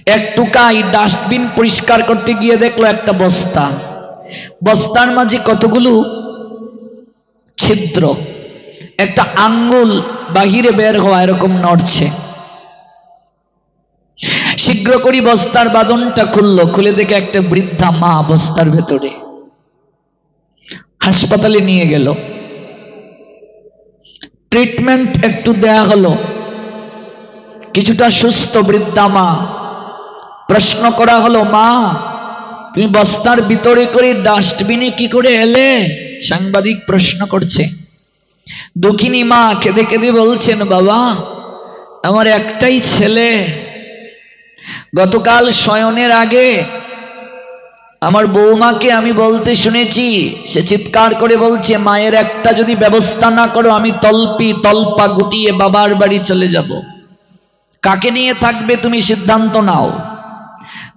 একটু কাই ডাস্টবিন পরিষ্কার করতে গিয়ে দেখলো একটা বস্তা, বস্তার মাঝে কতগুলো ছিদ্র, একটা আঙ্গুল বাহিরে বের হওয়া এরকম নড়ছে। শীঘ্র করে বস্তার বাঁধনটা খুললো, খুলে দেখে একটা বৃদ্ধা মা বস্তার ভেতরে। হাসপাতালে নিয়ে গেল, ট্রিটমেন্ট একটু দেয়া হলো, কিছুটা সুস্থ বৃদ্ধা মা। প্রশ্ন করা হলো, মা তুমি বস্তার ভিতরে করে ডাস্টবিনে কি করে এলে? সাংবাদিক প্রশ্ন করছে। দুঃখিনী মা কেঁদে কেঁদে বলছেন, বাবা আমার একটাই ছেলে, গতকাল শয়নের আগে আমার বৌমাকে আমি বলতে শুনেছি, সে চিৎকার করে বলছে, মায়ের একটা যদি ব্যবস্থা না করো আমি তলপা গুটিয়ে বাবার বাড়ি চলে যাব। কাকে নিয়ে থাকবে তুমি সিদ্ধান্ত নাও।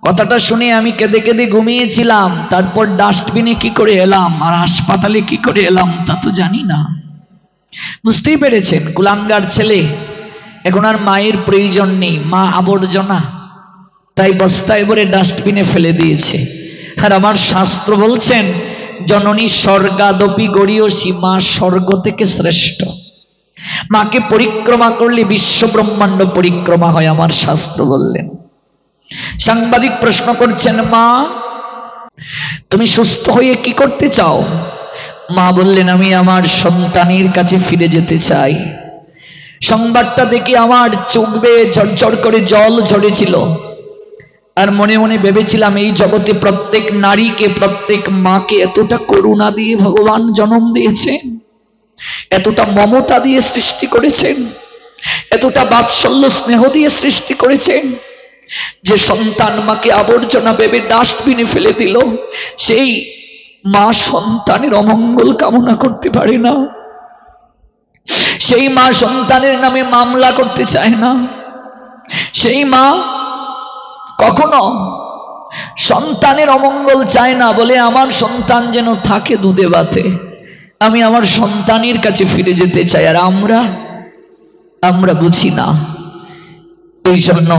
কথাটা শুনে আমি কেঁদে কেঁদে ঘুমিয়েছিলাম, তারপর ডাস্টবিনে কি করে এলাম আর হাসপাতালে কি করে এলাম তা তো জানি না। বুঝতেই পেরেছেন, কুলাঙ্গার ছেলে। এখন আর মায়ের প্রয়োজন নেই, মা আবর্জনা, তাই বস্তায় ভরে ডাস্টবিনে ফেলে দিয়েছে। আর আমার শাস্ত্র বলছেন, জননী স্বর্গাদপি গড়ীয়সী, মা স্বর্গ থেকে শ্রেষ্ঠ। মাকে পরিক্রমা করলে বিশ্ব ব্রহ্মাণ্ড পরিক্রমা হয়, আমার শাস্ত্র বললেন। সাংবাদিক প্রশ্ন করছেন, মা তুমি সুস্থ হয়ে কি করতে চাও? মা বললেন, আমি আমার সন্তানের কাছে ফিরে যেতে চাই। সংবাদটা দেখে আমার চোখ বেয়ে ঝরঝর করে জল ঝরেছিল, আর মনে মনে ভেবেছিলাম, এই জগতে প্রত্যেক নারীকে, প্রত্যেক মাকে এতটা করুণা দিয়ে ভগবান জন্ম দিয়েছেন, এতটা মমতা দিয়ে সৃষ্টি করেছেন, এতটা বাৎসল্য স্নেহ দিয়ে সৃষ্টি করেছেন, যে সন্তান মাকে আবর্জনা ভেবে ডাস্টবিনে ফেলে দিল, সেই মা সন্তানের অমঙ্গল কামনা করতে পারে না, সেই মা সন্তানের নামে মামলা করতে চায় না, সেই মা কখনো সন্তানের অমঙ্গল চায় না, বলে আমার সন্তান যেন থাকে দুধে ভাতে, আমি আমার সন্তানের কাছে ফিরে যেতে চাই। আর আমরা বুঝি না। এই জন্য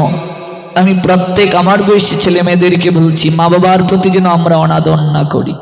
আমি প্রত্যেক আমার বয়সী ছেলে মেয়েদেরকে বলছি, মা বাবার প্রতি যেন আমরা অনাদর না করি।